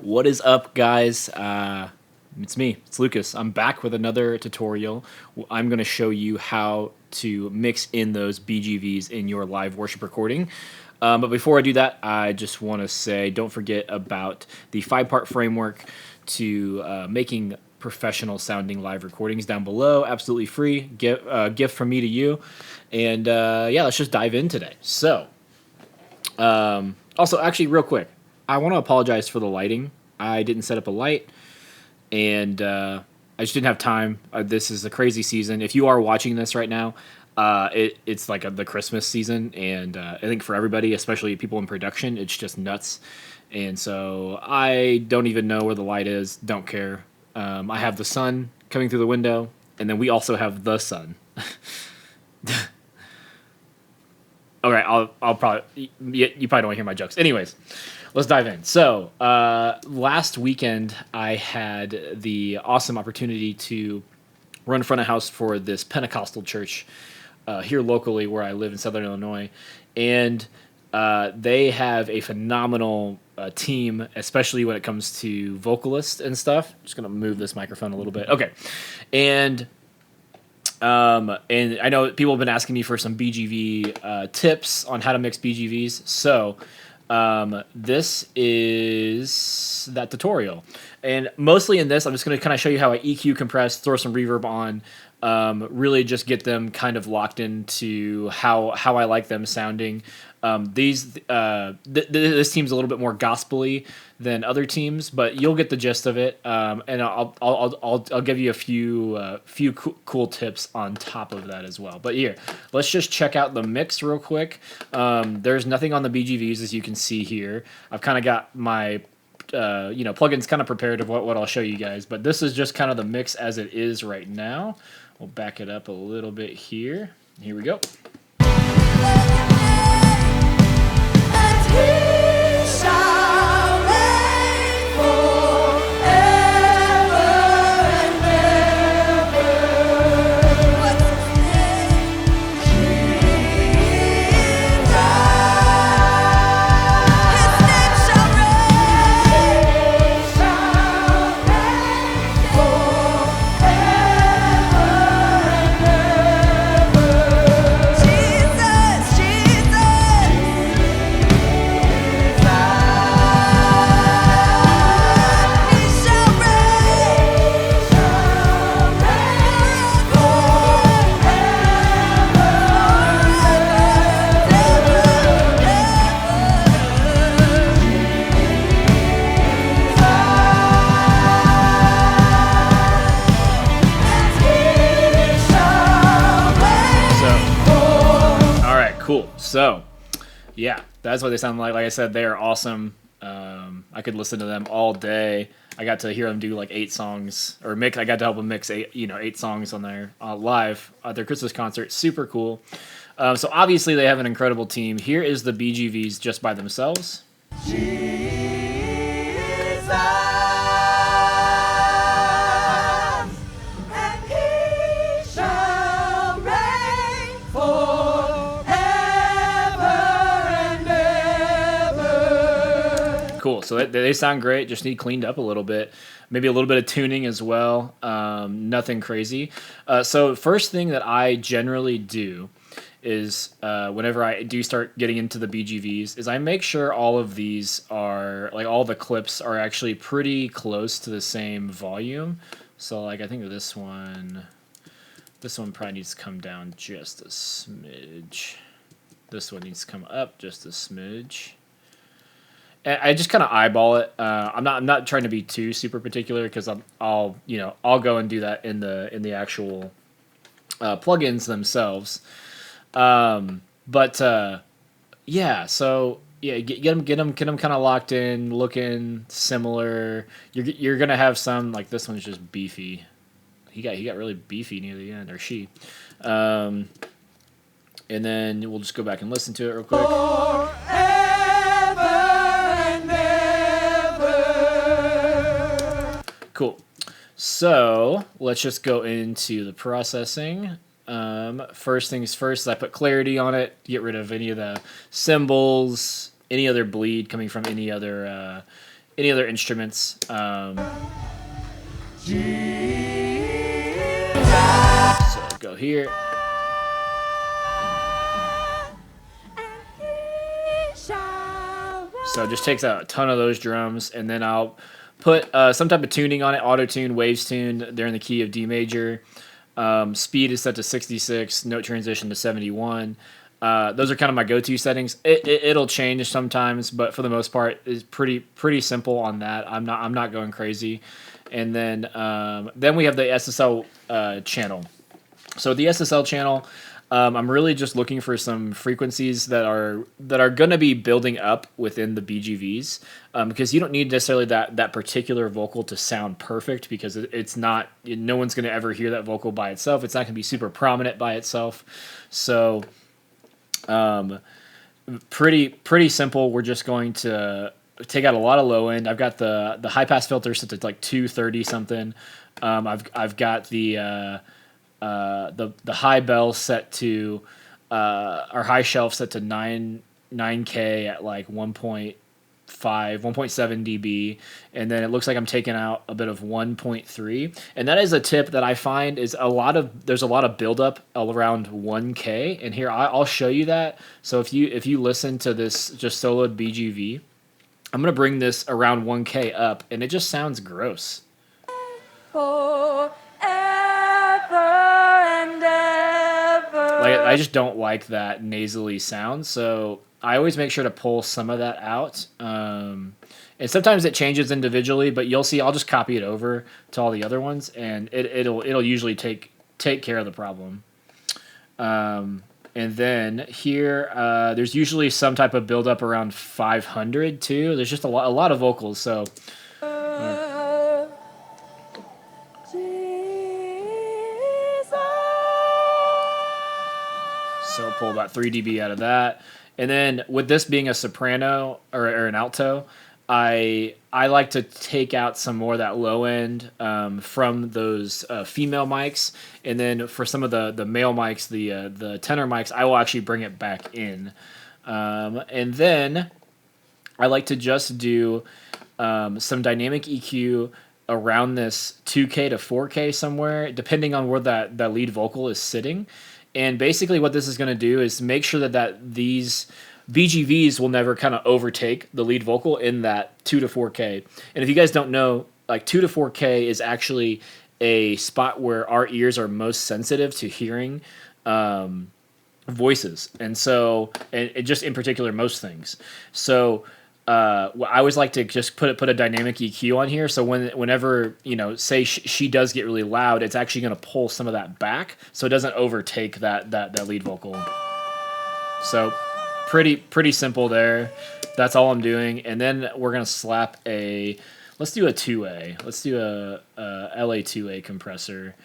What is up, guys? It's me, it's Lucas. I'm back with another tutorial. I'm going to show you how to mix in those BGVs in your live worship recording. But before I do that, I just want to say don't forget about the 5-part framework to making professional sounding live recordings down below. Absolutely free. Gift from me to you. And yeah, let's just dive in today. So, also, actually, real quick, I want to apologize for the lighting. I didn't set up a light, and I just didn't have time. This is a crazy season. If you are watching this right now, it's like the Christmas season, and I think for everybody, especially people in production, it's just nuts. And so I don't even know where the light is. Don't care. I have the sun coming through the window, and then we also have the sun. All right, I'll probably you probably don't want to hear my jokes. Anyways, let's dive in. So last weekend I had the awesome opportunity to run front of house for this Pentecostal church here locally where I live in Southern Illinois, and they have a phenomenal team, especially when it comes to vocalists and stuff. Just gonna move this microphone a little bit. Okay, and I know people have been asking me for some BGV tips on how to mix BGVs. So this is that tutorial. And mostly in this, I'm just going to kind of show you how I EQ compress, throw some reverb on, really just get them kind of locked into how I like them sounding. This team's a little bit more gospel-y than other teams, but you'll get the gist of it. And I'll give you a few cool tips on top of that as well. But here, let's just check out the mix real quick. There's nothing on the BGVs, as you can see here. I've kind of got my plugins kind of prepared of what I'll show you guys, but this is just kind of the mix as it is right now. We'll back it up a little bit here. Here we go. Cool. So, yeah, that's what they sound like. Like I said, they are awesome. I could listen to them all day. I got to hear them do like 8 songs, or mix. I got to help them mix 8 songs on their live at their Christmas concert. Super cool. So obviously they have an incredible team. Here is the BGVs just by themselves. Cool. So they sound great. Just need cleaned up a little bit. Maybe a little bit of tuning as well. Nothing crazy. So first thing that I generally do is whenever I do start getting into the BGVs is I make sure all of these are, like all the clips are actually pretty close to the same volume. So like I think this one probably needs to come down just a smidge. This one needs to come up just a smidge. I just kind of eyeball it. I'm not trying to be too super particular because I'll go and do that in the actual plugins themselves. Yeah. So yeah, get them kind of locked in, looking similar. You're gonna have some like this one's just beefy. He got really beefy near the end, or she. And then we'll just go back and listen to it real quick. Cool. So let's just go into the processing. First things first, I put clarity on it, get rid of any of the cymbals, any other bleed coming from any other any other instruments. So go here. So it just takes a ton of those drums, and then I'll put some type of tuning on it, auto tune, waves tune. They're in the key of D major. Speed is set to 66, note transition to 71. Those are kind of my go-to settings. It'll change sometimes, but for the most part, it's pretty simple on that. I'm not going crazy. And then we have the SSL channel. So the SSL channel, I'm really just looking for some frequencies that are going to be building up within the BGVs, because you don't need necessarily that particular vocal to sound perfect, because it's not, no one's going to ever hear that vocal by itself. It's not going to be super prominent by itself. So pretty simple. We're just going to take out a lot of low end. I've got the high pass filter set to like 230 something. I've got the high bell set to our high shelf set to 9K at like 1.7 dB, and then it looks like I'm taking out a bit of 1.3, and that is a tip that I find is there's a lot of buildup around 1K, and here I'll show you that. So if you listen to this just soloed BGV, I'm gonna bring this around 1K up, and it just sounds gross. Like, I just don't like that nasally sound, so I always make sure to pull some of that out. And sometimes it changes individually, but you'll see I'll just copy it over to all the other ones, and it'll usually take care of the problem. And then here, there's usually some type of buildup around 500 too. There's just a lot of vocals, so. So pull about 3 dB out of that. And then with this being a soprano or an alto, I like to take out some more of that low end from those female mics. And then for some of the male mics, the tenor mics, I will actually bring it back in. And then I like to just do some dynamic EQ around this 2K to 4K somewhere, depending on where that lead vocal is sitting. And basically what this is going to do is make sure that these BGVs will never kind of overtake the lead vocal in that 2 to 4K. And if you guys don't know, like 2 to 4K is actually a spot where our ears are most sensitive to hearing voices. And so, and just in particular, most things. So I always like to just put a dynamic EQ on here, so whenever say she does get really loud, it's actually going to pull some of that back, so it doesn't overtake that lead vocal. So pretty simple there. That's all I'm doing, and then we're going to slap let's do a 2A. Let's do a LA 2A compressor.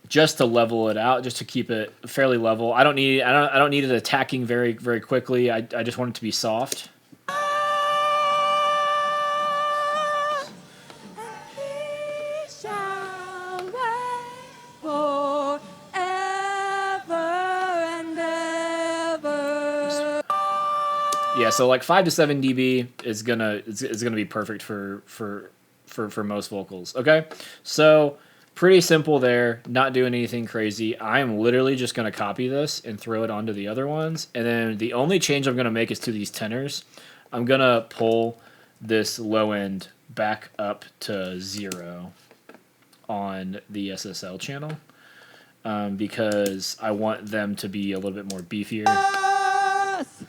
Just to level it out, just to keep it fairly level. I don't need it attacking very, very quickly. I just want it to be soft. Yeah, so like 5 to 7 dB is gonna be perfect for most vocals. Okay, so. Pretty simple there, not doing anything crazy. I am literally just going to copy this and throw it onto the other ones. And then the only change I'm going to make is to these tenors. I'm going to pull this low end back up to 0 on the SSL channel because I want them to be a little bit more beefier. Yes!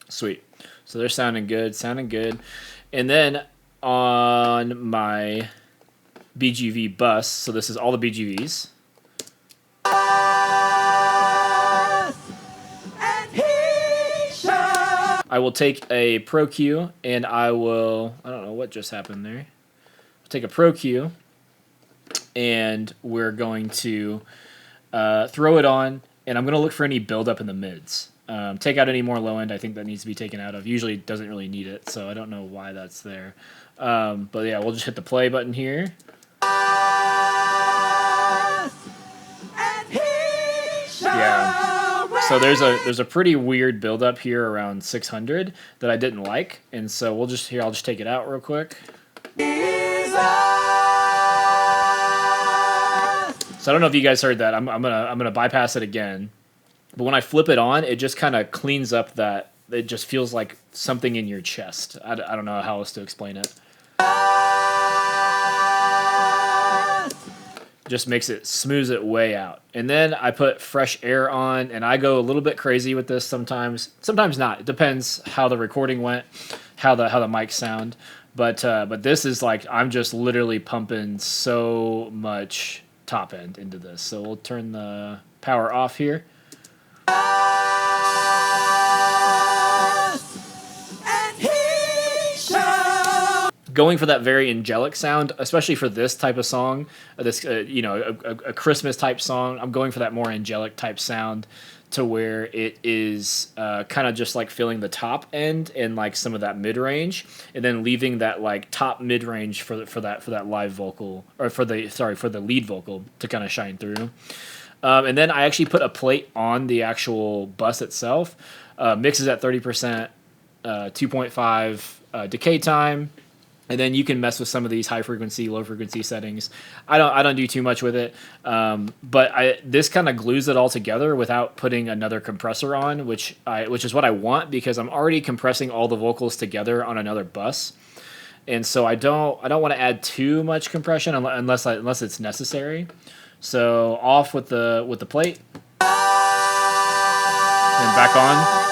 Sweet. So they're sounding good. And then on my BGV bus, so this is all the BGVs. I will take a Pro Q and I don't know what just happened there. I'll take a Pro Q and we're going to throw it on, and I'm going to look for any buildup in the mids. Take out any more low end I think that needs to be taken out of. Usually it doesn't really need it, so I don't know why that's there. But yeah, we'll just hit the play button here. So there's a pretty weird buildup here around 600 that I didn't like, and so I'll just take it out real quick. So I don't know if you guys heard that. I'm gonna bypass it again, but when I flip it on, it just kind of cleans up that. It just feels like something in your chest. I don't know how else to explain it. Just makes it, smooths it way out. And then I put fresh air on, and I go a little bit crazy with this sometimes. Sometimes not. It depends how the recording went, how the mics sound. But this is like, I'm just literally pumping so much top end into this. So we'll turn the power off here. Going for that very angelic sound, especially for this type of song, this a Christmas type song. I'm going for that more angelic type sound, to where it is kind of just like filling the top end and like some of that mid range, and then leaving that like top mid range for that live vocal, or for the lead vocal to kind of shine through. And then I actually put a plate on the actual bus itself. Mixes at 30%, 2.5 decay time. And then you can mess with some of these high frequency, low frequency settings. I don't do too much with it, but this kind of glues it all together without putting another compressor on, which is what I want, because I'm already compressing all the vocals together on another bus, and so I don't want to add too much compression unless it's necessary. So off with the plate, and back on.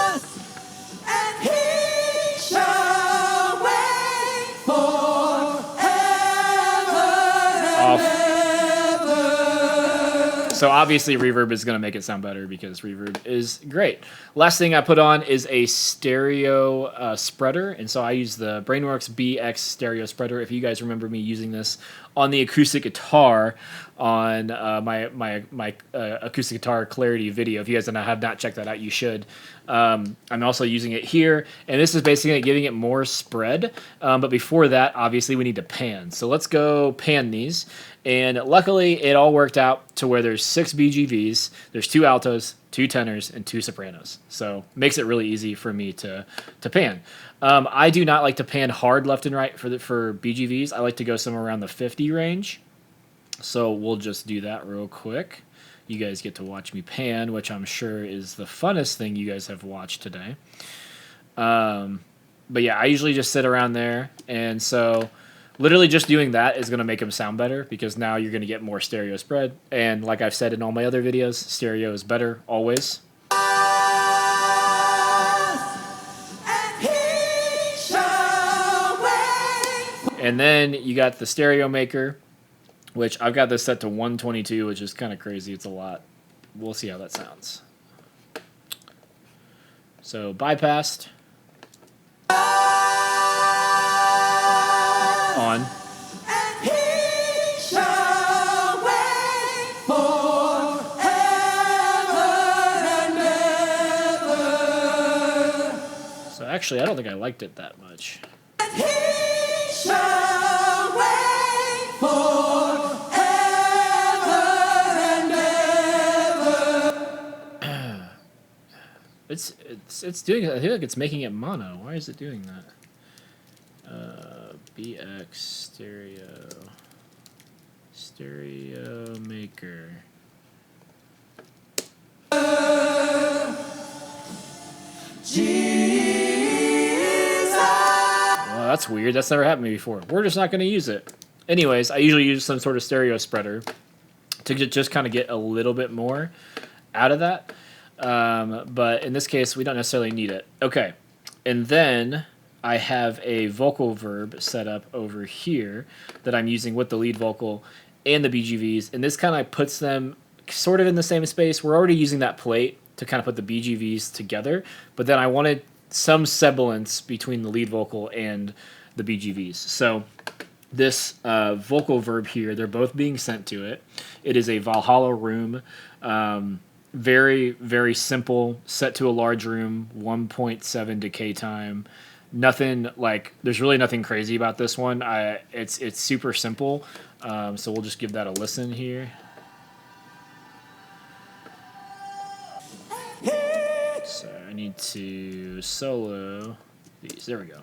So obviously reverb is going to make it sound better, because reverb is great. Last thing I put on is a stereo spreader, and so I use the Brainworks BX stereo spreader. If you guys remember me using this on the acoustic guitar on my acoustic guitar Clarity video, if you guys have not checked that out, you should. I'm also using it here, and this is basically giving it more spread. But before that, obviously we need to pan. So let's go pan these. And luckily, it all worked out to where there's 6 BGVs, there's 2 altos, 2 tenors, and 2 sopranos. So makes it really easy for me to pan. I do not like to pan hard left and right for BGVs. I like to go somewhere around the 50 range. So we'll just do that real quick. You guys get to watch me pan, which I'm sure is the funnest thing you guys have watched today. But yeah, I usually just sit around there, and so literally just doing that is going to make them sound better, because now you're going to get more stereo spread. And like I've said in all my other videos, stereo is better always. And then you got the stereo maker, which I've got this set to 122, which is kind of crazy. It's a lot. We'll see how that sounds. So bypassed. On. So actually, I don't think I liked it that much. It's doing. I feel like it's making it mono. Why is it doing that? BX stereo maker. Well, that's weird. That's never happened to me before. We're just not going to use it. Anyways, I usually use some sort of stereo spreader to just kind of get a little bit more out of that. But in this case, we don't necessarily need it. Okay, and then I have a vocal verb set up over here that I'm using with the lead vocal and the BGVs, and this kind of puts them sort of in the same space. We're already using that plate to kind of put the BGVs together, but then I wanted some semblance between the lead vocal and the BGVs. So this vocal verb here, they're both being sent to it. It is a Valhalla room. Very, very simple, set to a large room, 1.7 decay time. Nothing like, there's really nothing crazy about this one. It's super simple. So we'll just give that a listen here. need to solo these. There we go.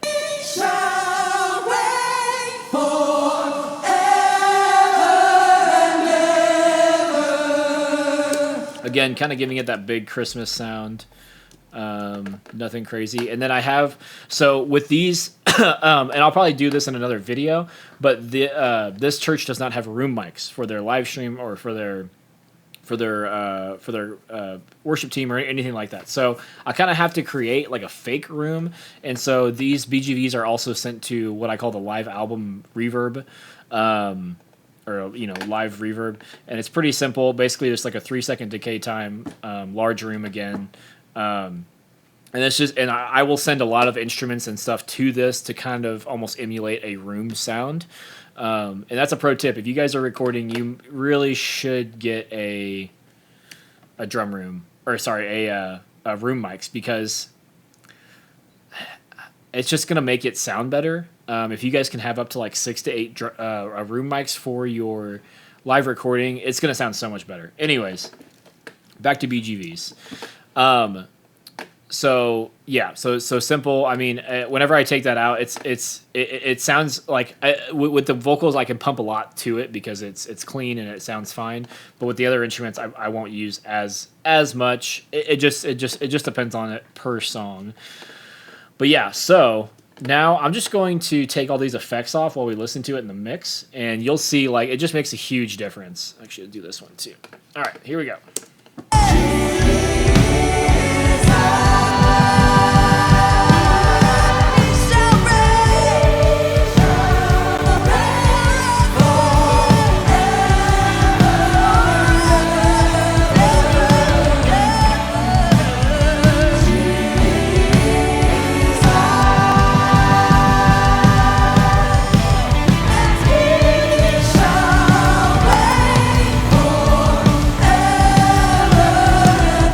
Again, kind of giving it that big Christmas sound. Nothing crazy. And then I have, so with these, and I'll probably do this in another video, but this church does not have room mics for their live stream or for their worship team or anything like that. So I kind of have to create like a fake room. And so these BGVs are also sent to what I call the live album reverb, or live reverb. And it's pretty simple. Basically just like a 3-second decay time, large room again. And it's just, and I will send a lot of instruments and stuff to this to kind of almost emulate a room sound. And that's a pro tip. If you guys are recording, you really should get a drum room, or sorry, a room mics, because it's just going to make it sound better. If you guys can have up to like 6 to 8 room mics for your live recording, it's going to sound so much better. Anyways, back to BGVs. So yeah, so simple. I mean, whenever I take that out, it sounds like with the vocals I can pump a lot to it because it's clean and it sounds fine. But with the other instruments, I won't use as much. It just depends on it per song. But yeah, so now I'm just going to take all these effects off while we listen to it in the mix, and you'll see like it just makes a huge difference. Actually, I'll do this one too. All right, here we go.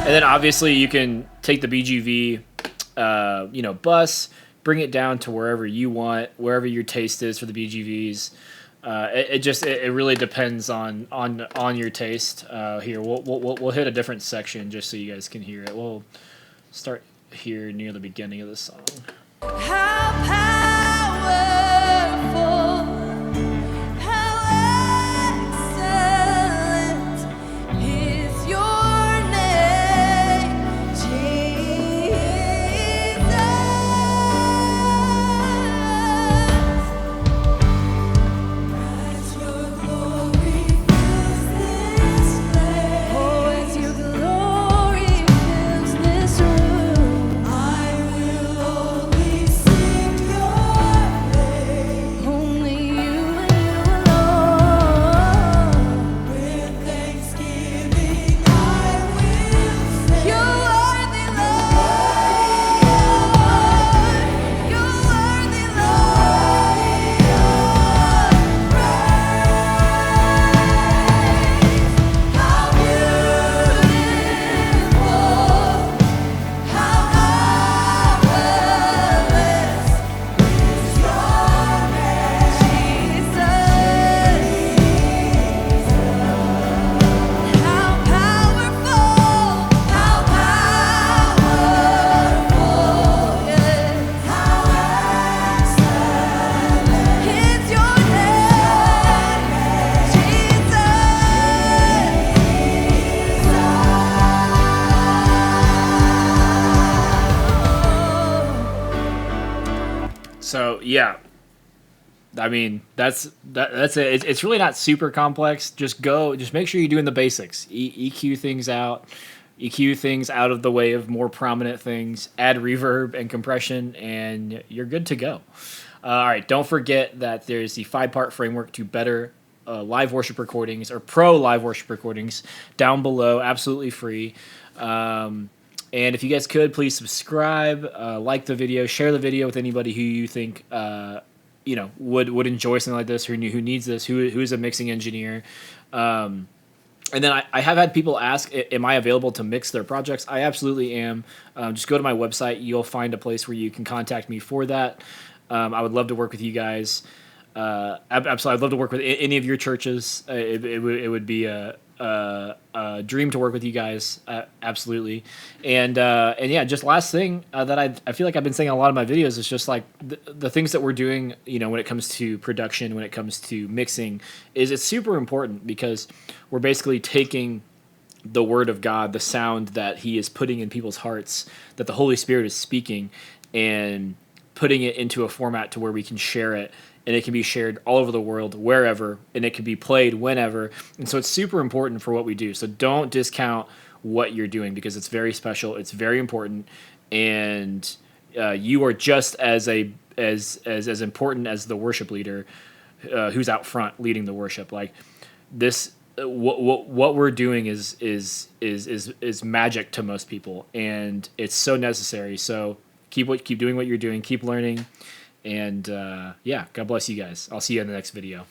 And then obviously you can take the BGV, bus, bring it down to wherever you want, wherever your taste is for the BGVs. It really depends on your taste. Here we'll hit a different section just so you guys can hear it. We'll start here near the beginning of the song. How powerful, how excellent is your name, Jesus. As your glory fills this place, oh, as your glory fills this room, I will only sing your praise. Only you and you alone. With thanksgiving I will sing. You're worthy, Lord. You're worthy, Lord. How beautiful, how marvelous is your name, Jesus. How powerful, how powerful, yes. How excellent is your name, Jesus. So yeah, I mean that's it. It's really not super complex. Just make sure you're doing the basics. EQ things out, EQ things out of the way of more prominent things. Add reverb and compression, and you're good to go. All right, don't forget that there's the 5-part framework to better live worship recordings or pro live worship recordings down below, absolutely free. And if you guys could, please subscribe, like the video, share the video with anybody who you think would enjoy something like this, who needs this, who is a mixing engineer. And then I have had people ask, am I available to mix their projects? I absolutely am. Just go to my website. You'll find a place where you can contact me for that. I would love to work with you guys. Absolutely, I'd love to work with any of your churches. It would be a dream to work with you guys, absolutely. And yeah, just last thing that I feel like I've been saying in a lot of my videos is just like the things that we're doing, you know, when it comes to production, when it comes to mixing, is it's super important because we're basically taking the word of God, the sound that He is putting in people's hearts, that the Holy Spirit is speaking, and putting it into a format to where we can share it, and it can be shared all over the world, wherever, and it can be played whenever. And so it's super important for what we do. So don't discount what you're doing because it's very special, it's very important, and you are just as important as the worship leader who's out front leading the worship. Like this what we're doing is magic to most people, and it's so necessary. So keep doing what you're doing, keep learning, and yeah, God bless you guys. I'll see you in the next video.